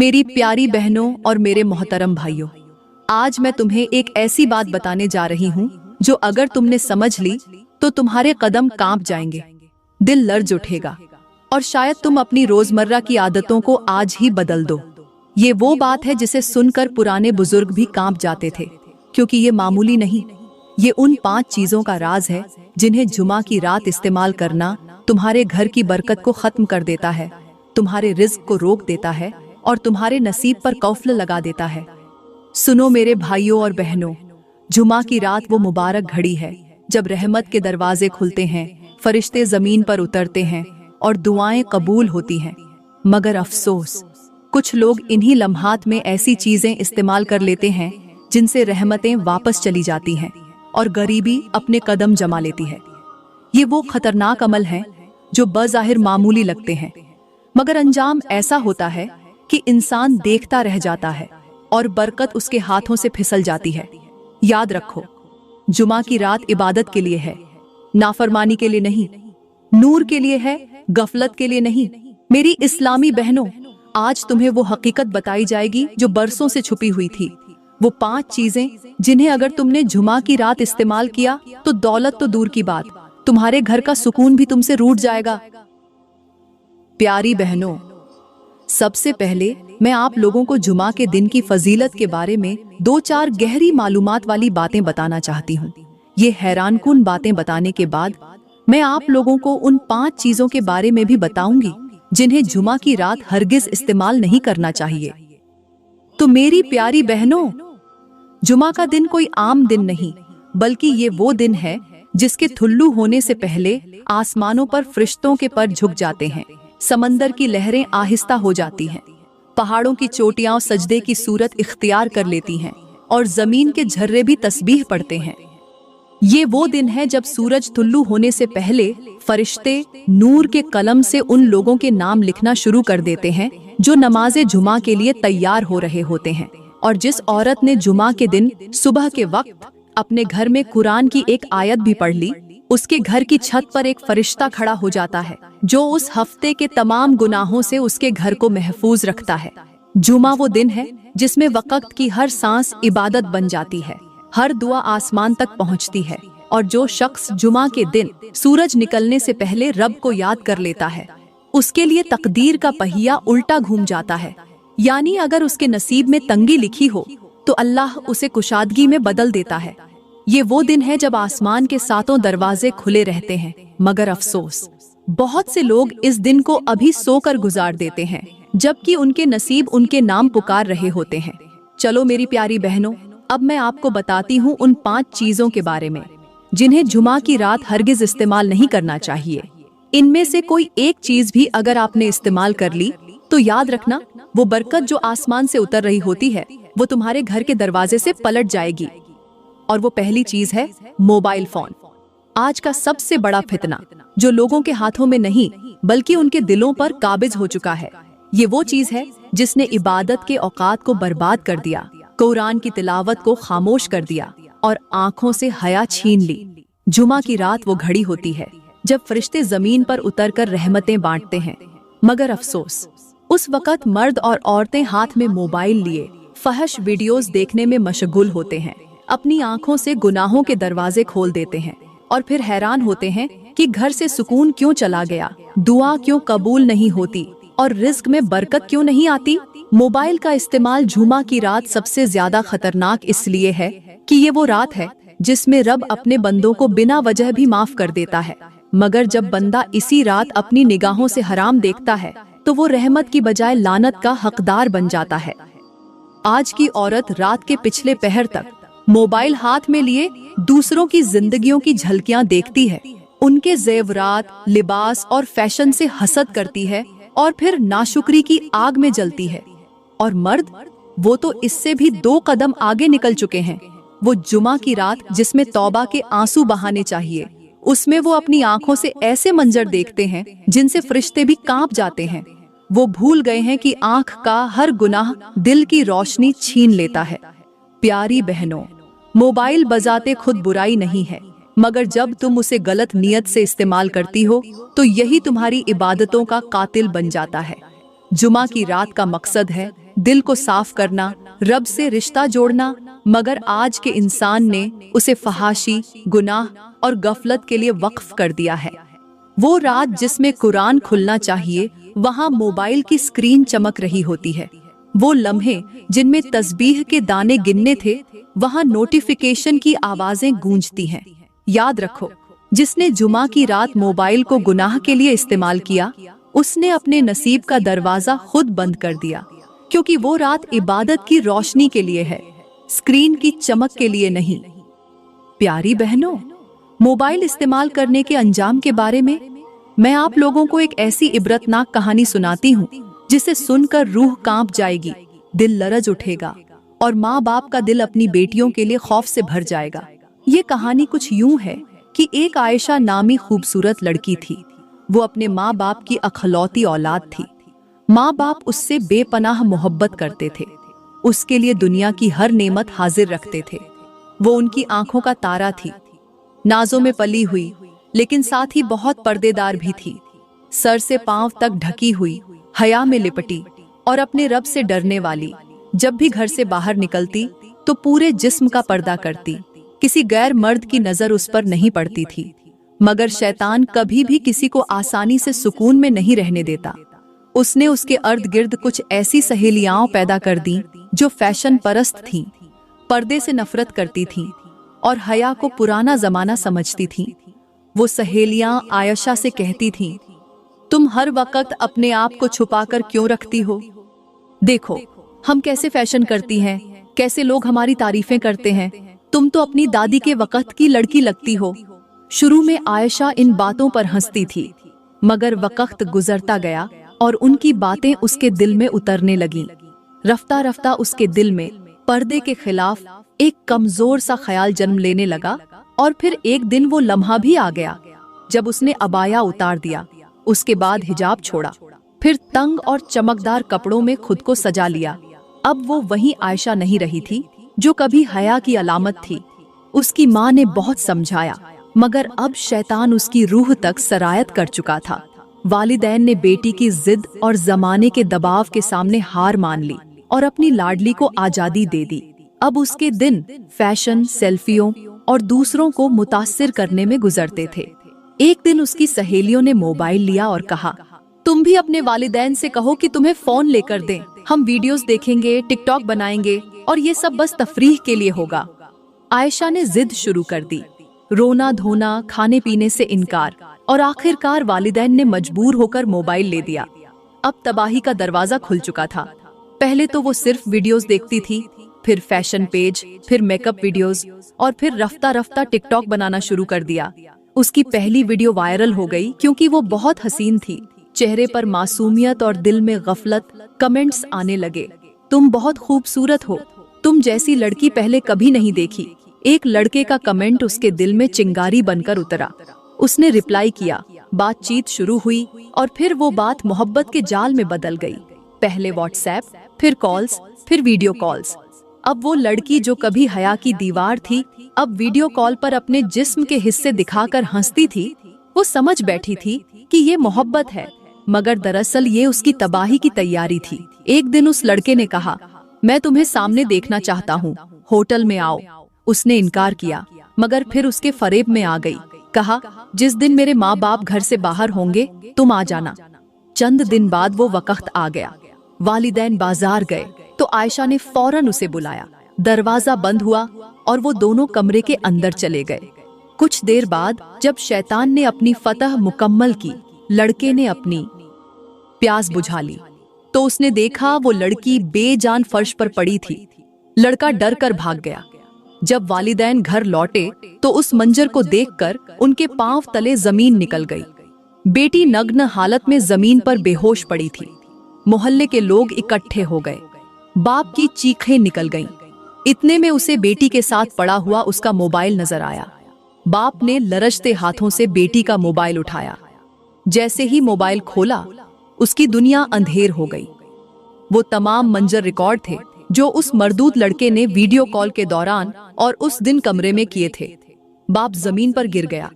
मेरी प्यारी बहनों और मेरे मोहतरम भाइयों, आज मैं तुम्हें एक ऐसी बात बताने जा रही हूँ जो अगर तुमने समझ ली तो तुम्हारे कदम कांप जाएंगे, दिल लर्ज उठेगा और शायद तुम अपनी रोजमर्रा की आदतों को आज ही बदल दो। ये वो बात है जिसे सुनकर पुराने बुजुर्ग भी कांप जाते थे, क्योंकि ये मामूली नहीं, ये उन 5 चीजों का राज है जिन्हें जुमा की रात इस्तेमाल करना तुम्हारे घर की बरकत को खत्म कर देता है, तुम्हारे रिज्क को रोक देता है और तुम्हारे नसीब पर कौफल लगा देता है। सुनो मेरे भाइयों और बहनों, जुमा की रात वो मुबारक घड़ी है जब रहमत के दरवाजे खुलते हैं, फरिश्ते जमीन पर उतरते हैं और दुआएं कबूल होती हैं। मगर अफसोस, कुछ लोग इन्हीं लम्हात में ऐसी चीजें इस्तेमाल कर लेते हैं जिनसे रहमतें वापस चली जाती हैं और गरीबी अपने कदम जमा लेती है। ये वो खतरनाक अमल हैं जो बज़ाहिर मामूली लगते हैं, मगर अंजाम ऐसा होता है कि इंसान देखता रह जाता है और बरकत उसके हाथों से फिसल जाती है। याद रखो, जुमा की रात इबादत के लिए है, नाफरमानी के लिए नहीं, नूर के लिए है, गफलत के लिए नहीं। मेरी इस्लामी बहनों, आज तुम्हें वो हकीकत बताई जाएगी जो बरसों से छुपी हुई थी। वो 5 चीजें जिन्हें अगर तुमने जुमा की रात इस्तेमाल किया तो दौलत तो दूर की बात, तुम्हारे घर का सुकून भी तुमसे रूठ जाएगा। प्यारी बहनों, सबसे पहले मैं आप लोगों को जुमा के दिन की फजीलत के बारे में 2-4 गहरी मालूमात वाली बातें बताना चाहती हूँ। ये हैरानकुन बातें बताने के बाद मैं आप लोगों को उन 5 चीजों के बारे में भी बताऊंगी जिन्हें जुमा की रात हरगिज इस्तेमाल नहीं करना चाहिए। तो मेरी प्यारी बहनों, जुमा का दिन कोई आम दिन नहीं, बल्कि ये वो दिन है जिसके थुल्लू होने से पहले आसमानों पर फरिश्तों के पर झुक जाते हैं, समंदर की लहरें आहिस्ता हो जाती हैं, पहाड़ों की चोटियां सजदे की सूरत इख्तियार कर लेती हैं और जमीन के झर्रे भी तस्बीह पढ़ते हैं। ये वो दिन है जब सूरज तुल्लू होने से पहले फरिश्ते नूर के कलम से उन लोगों के नाम लिखना शुरू कर देते हैं जो नमाज़े जुमा के लिए तैयार हो रहे होते हैं। और जिस औरत ने जुमा के दिन सुबह के वक्त अपने घर में कुरान की एक आयत भी पढ़ ली, उसके घर की छत पर एक फरिश्ता खड़ा हो जाता है जो उस हफ्ते के तमाम गुनाहों से उसके घर को महफूज रखता है। जुमा वो दिन है जिसमें वक्त की हर सांस इबादत बन जाती है, हर दुआ आसमान तक पहुंचती है, और जो शख्स जुमा के दिन सूरज निकलने से पहले रब को याद कर लेता है, उसके लिए तकदीर का पहिया उल्टा घूम जाता है। यानी अगर उसके नसीब में तंगी लिखी हो तो अल्लाह उसे कुशादगी में बदल देता है। ये वो दिन है जब आसमान के 7 दरवाजे खुले रहते हैं, मगर अफसोस, बहुत से लोग इस दिन को अभी सोकर गुजार देते हैं, जबकि उनके नसीब उनके नाम पुकार रहे होते हैं। चलो मेरी प्यारी बहनों, अब मैं आपको बताती हूँ उन 5 चीजों के बारे में जिन्हें जुमा की रात हरगिज इस्तेमाल नहीं करना चाहिए। इनमें से कोई एक चीज भी अगर आपने इस्तेमाल कर ली तो याद रखना, वो बरकत जो आसमान से उतर रही होती है वो तुम्हारे घर के दरवाजे से पलट जाएगी। और वो पहली चीज है मोबाइल फोन। आज का सबसे बड़ा फितना जो लोगों के हाथों में नहीं बल्कि उनके दिलों पर काबिज हो चुका है। ये वो चीज है जिसने इबादत के औकात को बर्बाद कर दिया, कुरान की तिलावत को खामोश कर दिया और आंखों से हया छीन ली। जुमा की रात वो घड़ी होती है जब फरिश्ते जमीन पर उतरकर रहमतें बांटते हैं, मगर अफसोस, उस वक्त मर्द और औरतें हाथ में मोबाइल लिए फहश वीडियोस देखने में मशगूल होते हैं, अपनी आंखों से गुनाहों के दरवाजे खोल देते हैं और फिर हैरान होते हैं कि घर से सुकून क्यों चला गया, दुआ क्यों कबूल नहीं होती और रिज्क में बरकत क्यों नहीं आती। मोबाइल का इस्तेमाल जुमा की रात सबसे ज्यादा खतरनाक इसलिए है कि ये वो रात है जिसमें रब अपने बंदों को बिना वजह भी माफ कर देता है, मगर जब बंदा इसी रात अपनी निगाहों से हराम देखता है तो वो रहमत की बजाय लानत का हकदार बन जाता है। आज की औरत रात के पिछले पहर तक मोबाइल हाथ में लिए दूसरों की जिंदगियों की झलकियां देखती है, उनके जेवरात, लिबास और फैशन से हसद करती है और फिर नाशुक्री की आग में जलती है। और मर्द, वो तो इससे भी 2 कदम आगे निकल चुके हैं। वो जुमा की रात जिसमें तौबा के आंसू बहाने चाहिए, उसमें वो अपनी आंखों से ऐसे मंजर देखते हैं जिनसे फरिश्ते भी कांप जाते हैं। वो भूल गए हैं कि आंख का हर गुनाह दिल की रोशनी छीन लेता है। प्यारी बहनों, मोबाइल बजाते खुद बुराई नहीं है, मगर जब तुम उसे गलत नियत से इस्तेमाल करती हो तो यही तुम्हारी इबादतों का कातिल बन जाता है। जुमा की रात का मकसद है दिल को साफ करना, रब से रिश्ता जोड़ना, मगर आज के इंसान ने उसे फहाशी, गुनाह और गफलत के लिए वक्फ कर दिया है। वो रात जिसमें कुरान खुलना चाहिए, वहाँ मोबाइल की स्क्रीन चमक रही होती है। वो लम्हे जिनमें तस्बीह के दाने गिनने थे, वहाँ नोटिफिकेशन की आवाजें गूंजती हैं। याद रखो, जिसने जुमा की रात मोबाइल को गुनाह के लिए इस्तेमाल किया, उसने अपने नसीब का दरवाजा खुद बंद कर दिया, क्योंकि वो रात इबादत की रोशनी के लिए है, स्क्रीन की चमक के लिए नहीं। प्यारी बहनों, मोबाइल इस्तेमाल करने के अंजाम के बारे में मैं आप लोगों को एक ऐसी इबरतनाक कहानी सुनाती हूँ जिसे सुनकर रूह कांप जाएगी, दिल लरज उठेगा और माँ बाप का दिल अपनी बेटियों के लिए खौफ से भर जाएगा। ये कहानी कुछ यूं है कि एक आयशा नामी खूबसूरत लड़की थी। वो अपने माँ बाप की अखलौती औलाद थी। माँ बाप उससे बेपनाह मोहब्बत करते थे, उसके लिए दुनिया की हर नेमत हाजिर रखते थे। वो उनकी आंखों का तारा थी, नाजों में पली हुई, लेकिन साथ ही बहुत पर्देदार भी थी। सर से पांव तक ढकी हुई, हया में लिपटी और अपने रब से डरने वाली। जब भी घर से बाहर निकलती तो पूरे जिस्म का पर्दा करती। किसी गैर मर्द की नजर उस पर नहीं पड़ती थी, मगर शैतान कभी भी किसी को आसानी से सुकून में नहीं रहने देता। उसने उसके अर्द गिर्द कुछ ऐसी सहेलियां पैदा कर दी जो फैशन परस्त थीं, पर्दे से नफरत करती थीं और हया को पुराना जमाना समझती थीं। वो सहेलियां आयशा से कहती थीं, तुम हर वक्त अपने आप को छुपाकर क्यों रखती हो? देखो हम कैसे फैशन करती हैं, कैसे लोग हमारी तारीफें करते हैं। तुम तो अपनी दादी के वक्त की लड़की लगती हो। शुरू में आयशा इन बातों पर हंसती थी, मगर वक्त गुजरता गया और उनकी बातें उसके दिल में उतरने लगीं। रफ्ता रफ्ता उसके दिल में पर्दे के खिलाफ एक कमजोर सा ख्याल जन्म लेने लगा। और फिर एक दिन वो लम्हा भी आ गया जब उसने अबाया उतार दिया, उसके बाद हिजाब छोड़ा, फिर तंग और चमकदार कपड़ों में खुद को सजा लिया। अब वो वही आयशा नहीं रही थी जो कभी हया की अलामत थी। उसकी माँ ने बहुत समझाया, मगर अब शैतान उसकी रूह तक सरायत कर चुका था। वालिदैन ने बेटी की जिद और जमाने के दबाव के सामने हार मान ली और अपनी लाडली को आजादी दे दी। अब उसके दिन फैशन, सेल्फियों और दूसरों को मुतासिर करने में गुजरते थे। एक दिन उसकी सहेलियों ने मोबाइल लिया और कहा, तुम भी अपने वालिदैन से कहो कि तुम्हें फोन लेकर दें, हम वीडियोस देखेंगे, टिकटॉक बनाएंगे और ये सब बस तफरीह के लिए होगा। आयशा ने जिद शुरू कर दी, रोना धोना, खाने पीने से इनकार, और आखिरकार वालिदैन ने मजबूर होकर मोबाइल ले दिया। अब तबाही का दरवाजा खुल चुका था। पहले तो वो सिर्फ वीडियोस देखती थी, फिर फैशन पेज, फिर मेकअप वीडियोस और फिर रफ्ता रफ्ता टिकटॉक बनाना शुरू कर दिया। उसकी पहली वीडियो वायरल हो गई क्योंकि वो बहुत हसीन थी। चेहरे पर मासूमियत और दिल में गफलत। कमेंट्स आने लगे, तुम बहुत खूबसूरत हो, तुम जैसी लड़की पहले कभी नहीं देखी। एक लड़के का कमेंट उसके दिल में चिंगारी बनकर उतरा। उसने रिप्लाई किया, बातचीत शुरू हुई और फिर वो बात मोहब्बत के जाल में बदल गई। पहले व्हाट्सएप, फिर कॉल्स, फिर वीडियो कॉल्स। अब वो लड़की जो कभी हया की दीवार थी, अब वीडियो कॉल पर अपने जिस्म के हिस्से दिखाकर हंसती थी। वो समझ बैठी थी कि ये मोहब्बत है, मगर दरअसल ये उसकी तबाही की तैयारी थी। एक दिन उस लड़के ने कहा, मैं तुम्हें सामने देखना चाहता हूँ, होटल में आओ। उसने इनकार किया, मगर फिर उसके फरेब में आ गई। कहा, जिस दिन मेरे माँ बाप घर से बाहर होंगे तुम आ जाना। चंद दिन बाद वो वक्त आ गया। वालिदैन बाजार गए तो आयशा ने फौरन उसे बुलाया। दरवाजा बंद हुआ और वो दोनों कमरे के अंदर चले गए। कुछ देर बाद जब शैतान ने अपनी फतह मुकम्मल की, लड़के ने अपनी प्यास बुझा ली तो उसने देखा वो लड़की बेजान फर्श पर पड़ी थी। लड़का डर कर भाग गया। जब वालिदैन घर लौटे तो उस मंजर को देखकर उनके पांव तले जमीन निकल गई। बेटी नग्न हालत में जमीन पर बेहोश पड़ी थी। मोहल्ले के लोग इकट्ठे हो गए। बाप की चीखें निकल गईं। इतने में उसे बेटी के साथ पड़ा हुआ उसका मोबाइल नजर आया। बाप ने लरजते हाथों से बेटी का मोबाइल उठाया। जैसे ही मोबाइल खोला, उसकी दुनिया अंधेर हो गई। वो तमाम मंजर रिकॉर्ड थे जो उस मर्दूद लड़के ने वीडियो कॉल के दौरान और उस दिन कमरे में किए थे। बाप जमीन पर गिर गया।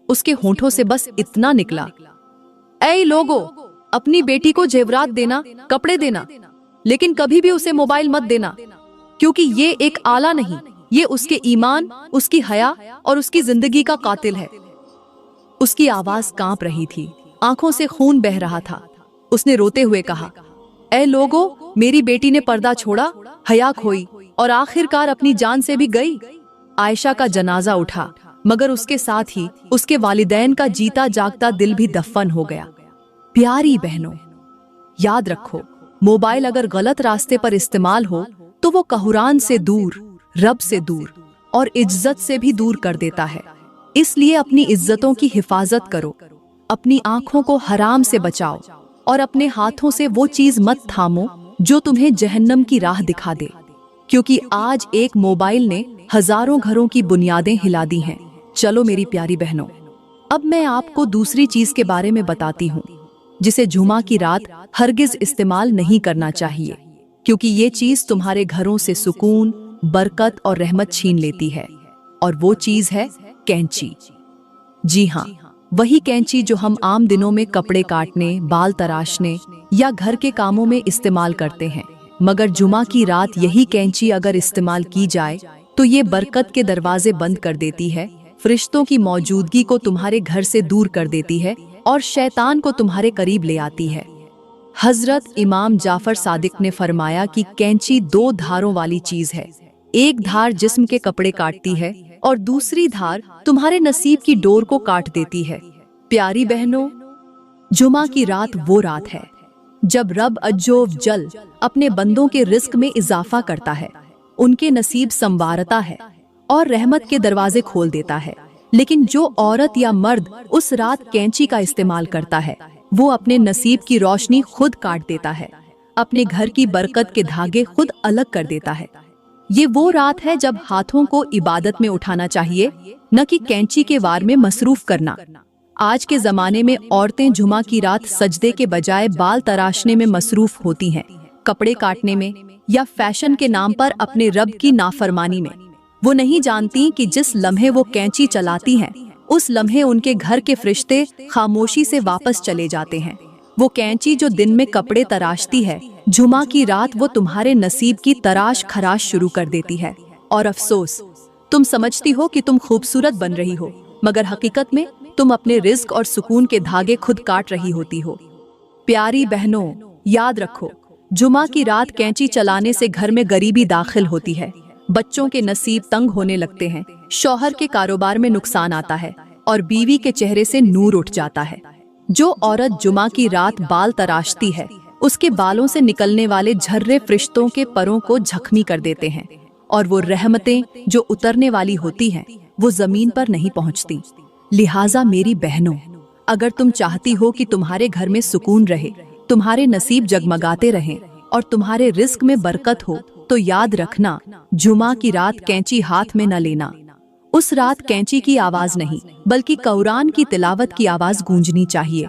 उसके होंठों से बस इतना निकला, ऐ लोगो, अपनी बेटी को जेवरात देना, कपड़े देना, लेकिन कभी भी उसे मोबाइल मत देना, क्योंकि ये एक आला नहीं, ये उसके ईमान, उसकी हया और उसकी जिंदगी का कातिल है। उसकी आवाज कांप रही थी, आंखों से खून बह रहा था। उसने रोते हुए कहा, ऐ लोगों, मेरी बेटी ने पर्दा छोड़ा, हया खोई और आखिरकार अपनी जान से भी गई। आयशा का जनाजा उठा, मगर उसके साथ ही उसके वालिदैन का जीता जागता दिल भी दफन हो गया। प्यारी बहनों, याद रखो, मोबाइल अगर गलत रास्ते पर इस्तेमाल हो तो वो कुरान से दूर, रब से दूर और इज्जत से भी दूर कर देता है। इसलिए अपनी इज्जतों की हिफाजत करो, अपनी आंखों को हराम से बचाओ और अपने हाथों से वो चीज मत थामो जो तुम्हें जहन्नम की राह दिखा दे, क्योंकि आज एक मोबाइल ने हजारों घरों की बुनियादें हिला दी हैं। चलो मेरी प्यारी बहनों, अब मैं आपको दूसरी चीज के बारे में बताती हूँ जिसे जुमा की रात हरगिज इस्तेमाल नहीं करना चाहिए, क्योंकि ये चीज तुम्हारे घरों से सुकून, बरकत और रहमत छीन लेती है। और वो चीज है कैंची। जी हाँ, वही कैंची जो हम आम दिनों में कपड़े काटने, बाल तराशने या घर के कामों में इस्तेमाल करते हैं। मगर जुमा की रात यही कैंची अगर इस्तेमाल की जाए तो ये बरकत के दरवाजे बंद कर देती है, फरिश्तों की मौजूदगी को तुम्हारे घर से दूर कर देती है और शैतान को तुम्हारे करीब ले आती है। हजरत इमाम जाफर सादिक ने फरमाया कि कैंची दो धारों वाली चीज है। एक धार जिस्म के कपड़े काटती है और दूसरी धार तुम्हारे नसीब की डोर को काट देती है। प्यारी बहनों, जुमा की रात वो रात है जब रब अज्जो जल अपने बंदों के रिस्क में इजाफा करता है, उनके नसीब संवारता है और रहमत के दरवाजे खोल देता है। लेकिन जो औरत या मर्द उस रात कैंची का इस्तेमाल करता है, वो अपने नसीब की रोशनी खुद काट देता है, अपने घर की बरकत के धागे खुद अलग कर देता है। ये वो रात है जब हाथों को इबादत में उठाना चाहिए, न कि कैंची के वार में मसरूफ करना। आज के जमाने में औरतें जुमा की रात सजदे के बजाय बाल तराशने में मसरूफ होती हैं, कपड़े काटने में या फैशन के नाम पर अपने रब की नाफरमानी में। वो नहीं जानती कि जिस लम्हे वो कैंची चलाती हैं, उस लम्हे उनके घर के फरिश्ते खामोशी से वापस चले जाते हैं। वो कैंची जो दिन में कपड़े तराशती है, जुमा की रात वो तुम्हारे नसीब की तराश खराश शुरू कर देती है। और अफसोस, तुम समझती हो कि तुम खूबसूरत बन रही हो, मगर हकीकत में तुम अपने रिज्क और सुकून के धागे खुद काट रही होती हो। प्यारी बहनों, याद रखो, जुमा की रात कैंची चलाने से घर में गरीबी दाखिल होती है, बच्चों के नसीब तंग होने लगते हैं, शौहर के कारोबार में नुकसान आता है और बीवी के चेहरे से नूर उठ जाता है। जो औरत जुमा की रात बाल तराशती है, उसके बालों से निकलने वाले झर्रे फरिश्तों के परों को जख्मी कर देते हैं और वो रहमतें जो उतरने वाली होती हैं, वो जमीन पर नहीं पहुंचती। लिहाजा मेरी बहनों, अगर तुम चाहती हो कि तुम्हारे घर में सुकून रहे, तुम्हारे नसीब जगमगाते रहें और तुम्हारे रिस्क में बरकत हो, तो याद रखना, जुमा की रात कैंची हाथ में न लेना। उस रात कैंची की आवाज नहीं, बल्कि कुरान की तिलावत की आवाज गूंजनी चाहिए,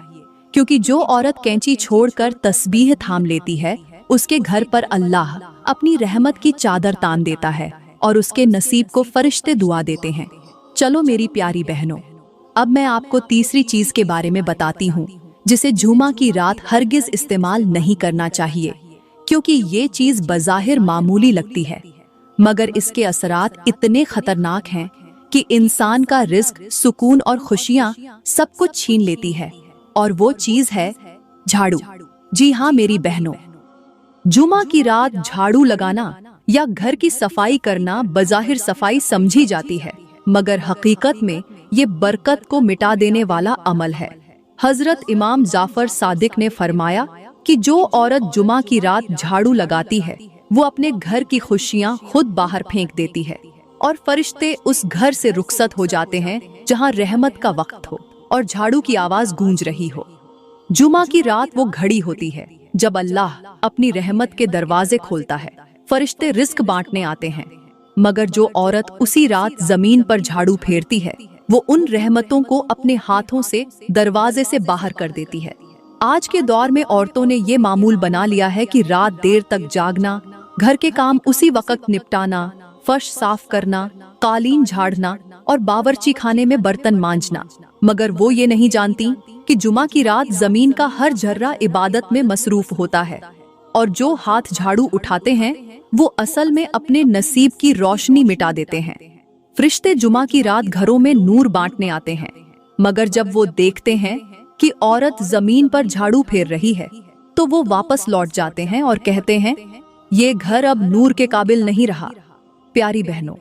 क्योंकि जो औरत कैंची छोड़कर तस्बीह थाम लेती है, उसके घर पर अल्लाह अपनी रहमत की चादर तान देता है और उसके नसीब को फरिश्ते दुआ देते हैं। चलो मेरी प्यारी बहनों, अब मैं आपको तीसरी चीज के बारे में बताती हूँ जिसे जुमा की रात हरगिज इस्तेमाल नहीं करना चाहिए, क्योंकि ये चीज बज़ाहिर मामूली लगती है, मगर इसके असरात इतने खतरनाक हैं कि इंसान का रिस्क, सुकून और खुशियां सब कुछ छीन लेती है। और वो चीज है झाड़ू। जी हाँ मेरी बहनों, जुमा की रात झाड़ू लगाना या घर की सफाई करना बज़ाहिर सफाई समझी जाती है, मगर हकीकत में ये बरकत को मिटा देने वाला अमल है। हजरत इमाम जाफर सादिक ने फरमाया कि जो औरत जुमा की रात झाड़ू लगाती है, वो अपने घर की खुशियां खुद बाहर फेंक देती है और फरिश्ते उस घर से रुखसत हो जाते हैं जहां रहमत का वक्त हो और झाड़ू की आवाज गूंज रही हो। जुमा की रात वो घड़ी होती है जब अल्लाह अपनी रहमत के दरवाजे खोलता है, फरिश्ते रिस्क बांटने आते हैं। मगर जो औरत उसी रात जमीन पर झाड़ू फेरती है, वो उन रहमतों को अपने हाथों से दरवाजे से बाहर कर देती है। आज के दौर में औरतों ने ये मामूल बना लिया है कि रात देर तक जागना, घर के काम उसी वक्त निपटाना, फर्श साफ करना, कालीन झाड़ना और बावर्ची खाने में बर्तन मांजना, मगर वो ये नहीं जानती कि जुमा की रात जमीन का हर जर्रा इबादत में मसरूफ होता है और जो हाथ झाड़ू उठाते हैं वो असल में अपने नसीब की रोशनी मिटा देते हैं। फरिश्ते जुमा की रात घरों में नूर बांटने आते हैं, मगर जब वो देखते हैं कि औरत जमीन पर झाड़ू फेर रही है तो वो वापस लौट जाते हैं और कहते हैं ये घर अब नूर के काबिल नहीं रहा। प्यारी बहनों,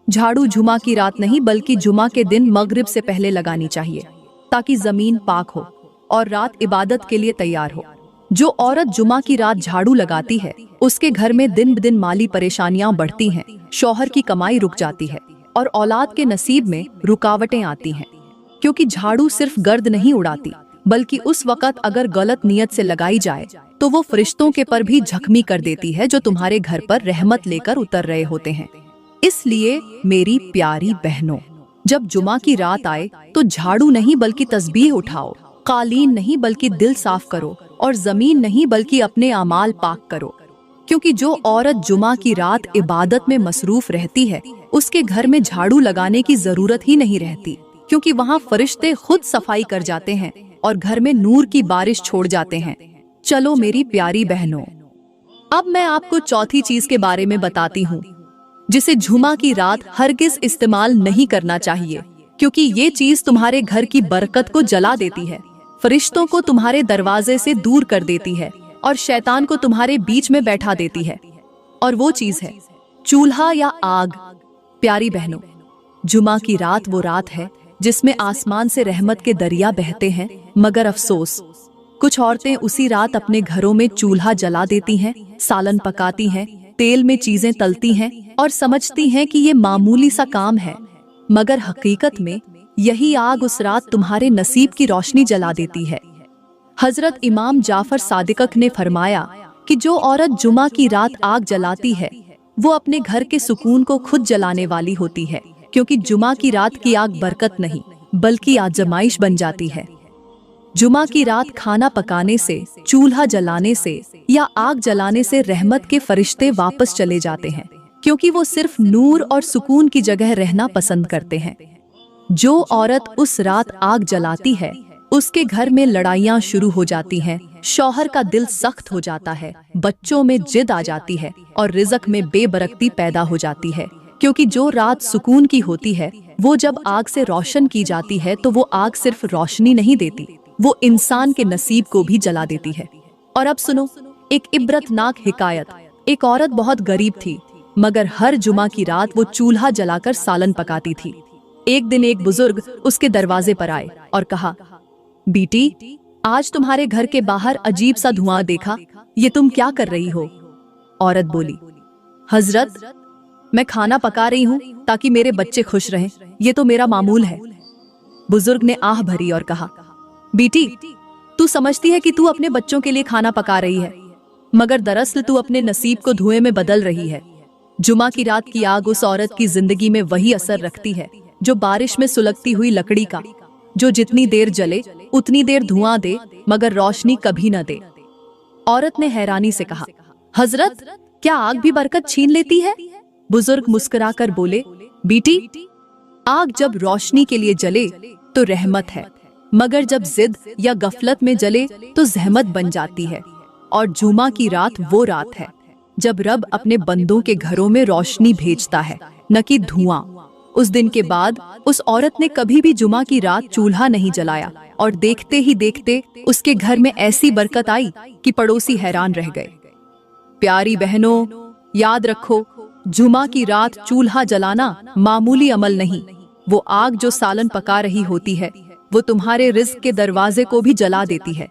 झाड़ू जुमा की रात नहीं बल्कि जुमा के दिन मगरिब से पहले लगानी चाहिए ताकि जमीन पाक हो और रात इबादत के लिए तैयार हो। जो औरत जुमा की रात झाड़ू लगाती है उसके घर में दिन ब दिन माली परेशानियां बढ़ती हैं, शौहर की कमाई रुक जाती है और औलाद के नसीब में रुकावटें आती हैं। क्योंकि झाड़ू सिर्फ गर्द नहीं उड़ाती बल्कि उस वक़्त अगर गलत नियत से लगाई जाए तो वो फरिश्तों के पर भी झकमी कर देती है जो तुम्हारे घर पर रहमत लेकर उतर रहे होते हैं। इसलिए मेरी प्यारी बहनों, जब जुमा की रात आए तो झाड़ू नहीं बल्कि तस्बीह उठाओ, कालीन नहीं बल्कि दिल साफ करो और जमीन नहीं बल्कि अपने अमाल पाक करो। क्योंकि जो औरत जुमा की रात इबादत में मसरूफ रहती है उसके घर में झाड़ू लगाने की जरूरत ही नहीं रहती, क्योंकि वहाँ फरिश्ते खुद सफाई कर जाते हैं और घर में नूर की बारिश छोड़ जाते हैं। चलो मेरी प्यारी बहनों, अब मैं आपको चौथी चीज के बारे में बताती हूँ जिसे जुमा की रात हरगिज इस्तेमाल नहीं करना चाहिए, क्योंकि ये चीज तुम्हारे घर की बरकत को जला देती है, फरिश्तों को तुम्हारे दरवाजे से दूर कर देती है और शैतान को तुम्हारे बीच में बैठा देती है। और वो चीज है चूल्हा या आग। प्यारी बहनों, जुमा की रात वो रात है जिसमें आसमान से रहमत के दरिया बहते हैं, मगर अफसोस कुछ औरतें उसी रात अपने घरों में चूल्हा जला देती हैं, सालन पकाती हैं, तेल में चीजें तलती हैं और समझती हैं कि ये मामूली सा काम है, मगर हकीकत में यही आग उस रात तुम्हारे नसीब की रोशनी जला देती है। हजरत इमाम जाफर सादिक ने फरमाया कि जो औरत जुमा की रात आग जलाती है वो अपने घर के सुकून को खुद जलाने वाली होती है, क्योंकि जुमा की रात की आग बरकत नहीं बल्कि आजमाइश बन जाती है। जुमा की रात खाना पकाने से, चूल्हा जलाने से या आग जलाने से रहमत के फरिश्ते वापस चले जाते हैं, क्योंकि वो सिर्फ नूर और सुकून की जगह रहना पसंद करते हैं। जो औरत उस रात आग जलाती है उसके घर में लड़ाइयाँ शुरू हो जाती हैं, शौहर का दिल सख्त हो जाता है, बच्चों में जिद आ जाती है और रिज़्क में बेबरकती पैदा हो जाती है। क्योंकि जो रात सुकून की होती है वो जब आग से रोशन की जाती है तो वो आग सिर्फ रोशनी नहीं देती, वो इंसान के नसीब को भी जला देती है। और अब सुनो एक इबरतनाक हिकायत। एक औरत बहुत गरीब थी, मगर हर जुमा की रात वो चूल्हा जलाकर सालन पकाती थी। एक दिन एक बुजुर्ग उसके दरवाजे पर आए और कहा, बेटी, आज तुम्हारे घर के बाहर अजीब सा धुआं देखा, ये तुम क्या कर रही हो? औरत बोली, हजरत, मैं खाना पका रही हूँ ताकि मेरे बच्चे खुश रहें, ये तो मेरा मामूल है। बुजुर्ग ने आह भरी और कहा, बेटी, तू समझती है कि तू अपने बच्चों के लिए खाना पका रही है, मगर दरअसल तू अपने नसीब को धुएं में बदल रही है। जुमा की रात की आग उस औरत की जिंदगी में वही असर रखती है जो बारिश में सुलगती हुई लकड़ी का, जो जितनी देर जले उतनी देर धुआं दे मगर रोशनी कभी न दे। औरत ने हैरानी से कहा, हजरत, क्या आग भी बरकत छीन लेती है? बुजुर्ग मुस्कुराकर बोले, बेटी, आग जब रोशनी के लिए जले तो रहमत है, मगर जब जिद या गफलत में जले तो जहमत बन जाती है। और जुमा की रात वो रात है जब रब अपने बंदों के घरों में रोशनी भेजता है, न कि धुआं। उस दिन के बाद उस औरत ने कभी भी जुमा की रात चूल्हा नहीं जलाया और देखते ही देखते उसके घर में ऐसी बरकत आई कि पड़ोसी हैरान रह गए। प्यारी बहनों, याद रखो, जुमा की रात चूल्हा जलाना मामूली अमल नहीं, वो आग जो सालन पका रही होती है वो तुम्हारे रिज़्क के दरवाजे को भी जला देती है।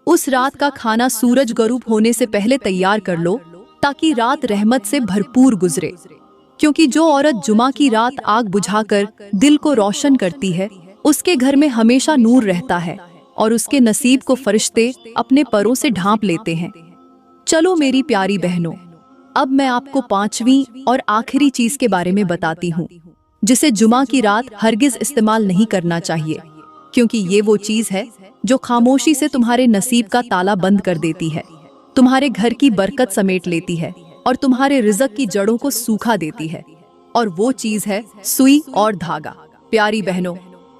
उस रात का खाना सूरज गरूब होने से पहले तैयार कर लो ताकि रात रहमत से भरपूर गुजरे। क्योंकि जो औरत जुमा की रात आग बुझाकर दिल को रोशन करती है उसके घर में हमेशा नूर रहता है और उसके नसीब को फरिश्ते अपने परों से ढांप लेते हैं। चलो मेरी प्यारी बहनों, अब मैं आपको पांचवी और आखिरी चीज के बारे में बताती हूँ जिसे जुमा की रात हरगिज इस्तेमाल नहीं करना चाहिए, क्योंकि ये वो चीज है जो खामोशी से तुम्हारे नसीब का ताला बंद कर देती है, तुम्हारे घर की बरकत समेट लेती है और तुम्हारे रिज़्क की जड़ों को सूखा देती है। और वो चीज है सुई और धागा। प्यारी बहनों,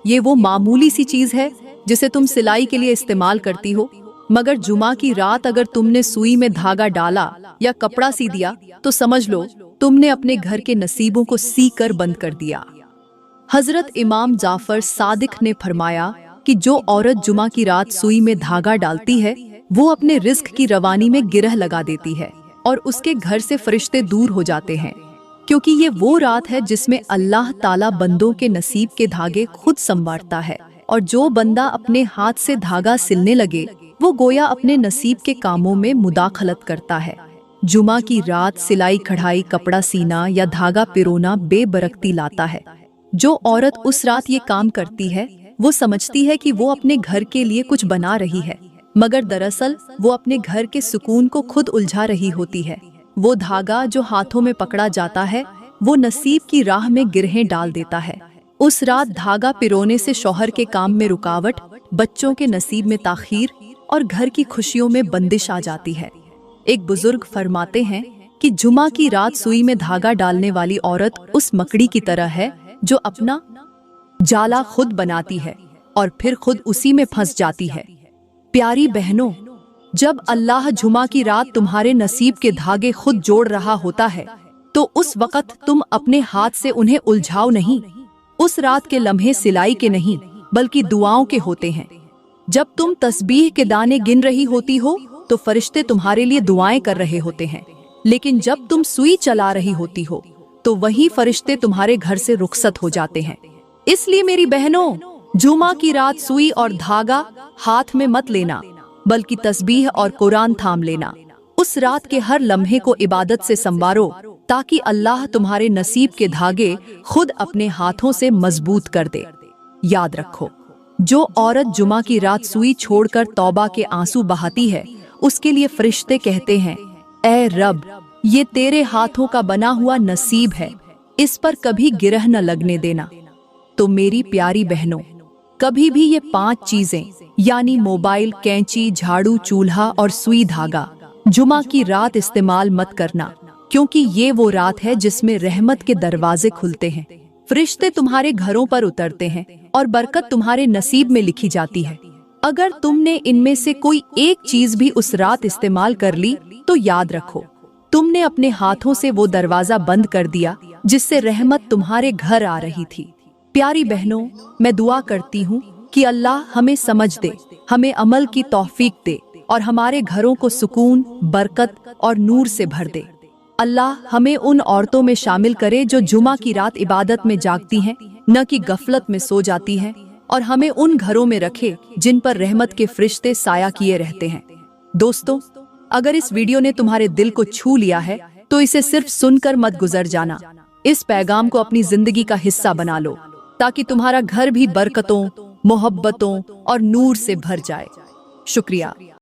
ये वो मामूली सी चीज है जिसे तुम सिलाई के लिए इस्तेमाल करती हो, मगर जुमा की रात अगर तुमने सुई में धागा डाला या कपड़ा सी दिया तो समझ लो तुमने अपने घर के नसीबों को सी कर बंद कर दिया। हजरत इमाम जाफर सादिक ने फरमाया कि जो औरत जुमा की रात सुई में धागा डालती है वो अपने रिस्क की रवानी में गिरह लगा देती है और उसके घर से फरिश्ते दूर हो जाते हैं, क्योंकि ये वो रात है जिसमें अल्लाह ताला बंदों के नसीब के धागे खुद संवारता है, और जो बंदा अपने हाथ से धागा सिलने लगे वो गोया अपने नसीब के कामों में मुदाखलत करता है। जुमा की रात सिलाई कढ़ाई कपड़ा सीना या धागा पिरोना बेबरकती लाता है। जो औरत उस रात ये काम करती है वो समझती है कि वो अपने घर के लिए कुछ बना रही है, मगर दरअसल वो अपने घर के सुकून को खुद उलझा रही होती है। वो धागा जो हाथों में पकड़ा जाता है वो नसीब की राह में गिरहें डाल देता है। उस रात धागा पिरोने से शौहर के काम में रुकावट, बच्चों के नसीब में ताखीर और घर की खुशियों में बंदिश आ जाती है। एक बुजुर्ग फरमाते हैं कि जुमा की रात सुई में धागा डालने वाली औरत उस मकड़ी की तरह है जो अपना जाला खुद बनाती है और फिर खुद उसी में फंस जाती है। प्यारी बहनों, जब अल्लाह जुमा की रात तुम्हारे नसीब के धागे खुद जोड़ रहा होता है तो उस वक़्त तुम अपने हाथ से उन्हें उलझाओ नहीं। उस रात के लम्हे सिलाई के नहीं बल्कि दुआओं के होते हैं। जब तुम तस्बीह के दाने गिन रही होती हो तो फरिश्ते तुम्हारे लिए दुआएं कर रहे होते हैं, लेकिन जब तुम सुई चला रही होती हो तो वही फरिश्ते तुम्हारे घर से रुखसत हो जाते हैं। इसलिए मेरी बहनों, जुमा की रात सुई और धागा हाथ में मत लेना बल्कि तस्बीह और कुरान थाम लेना। उस रात के हर लम्हे को इबादत से संवारो ताकि अल्लाह तुम्हारे नसीब के धागे खुद अपने हाथों से मजबूत कर दे। याद रखो, जो औरत जुमा की रात सुई छोड़कर तौबा के आंसू बहाती है उसके लिए फरिश्ते कहते हैं, ऐ रब, ये तेरे हाथों का बना हुआ नसीब है, इस पर कभी गिरह न लगने देना। तो मेरी प्यारी बहनों, कभी भी ये 5 चीजें यानी मोबाइल, कैंची, झाड़ू, चूल्हा और सुई धागा जुमा की रात इस्तेमाल मत करना, क्योंकि ये वो रात है जिसमें रहमत के दरवाजे खुलते हैं, फरिश्ते तुम्हारे घरों पर उतरते हैं और बरकत तुम्हारे नसीब में लिखी जाती है। अगर तुमने इनमें से कोई एक चीज भी उस रात इस्तेमाल कर ली तो याद रखो, तुमने अपने हाथों से वो दरवाजा बंद कर दिया जिससे रहमत तुम्हारे घर आ रही थी। प्यारी बहनों, मैं दुआ करती हूँ कि अल्लाह हमें समझ दे, हमें अमल की तौफीक दे और हमारे घरों को सुकून, बरकत और नूर से भर दे। अल्लाह हमें उन औरतों में शामिल करे जो जुमा की रात इबादत में जागती हैं, न कि गफलत में सो जाती हैं, और हमें उन घरों में रखे जिन पर रहमत के फरिश्ते साया किए रहते हैं। दोस्तों, अगर इस वीडियो ने तुम्हारे दिल को छू लिया है तो इसे सिर्फ सुनकर मत गुजर जाना। इस पैगाम को अपनी जिंदगी का हिस्सा बना लो ताकि तुम्हारा घर भी बरकतों, मोहब्बतों और नूर से भर जाए। शुक्रिया।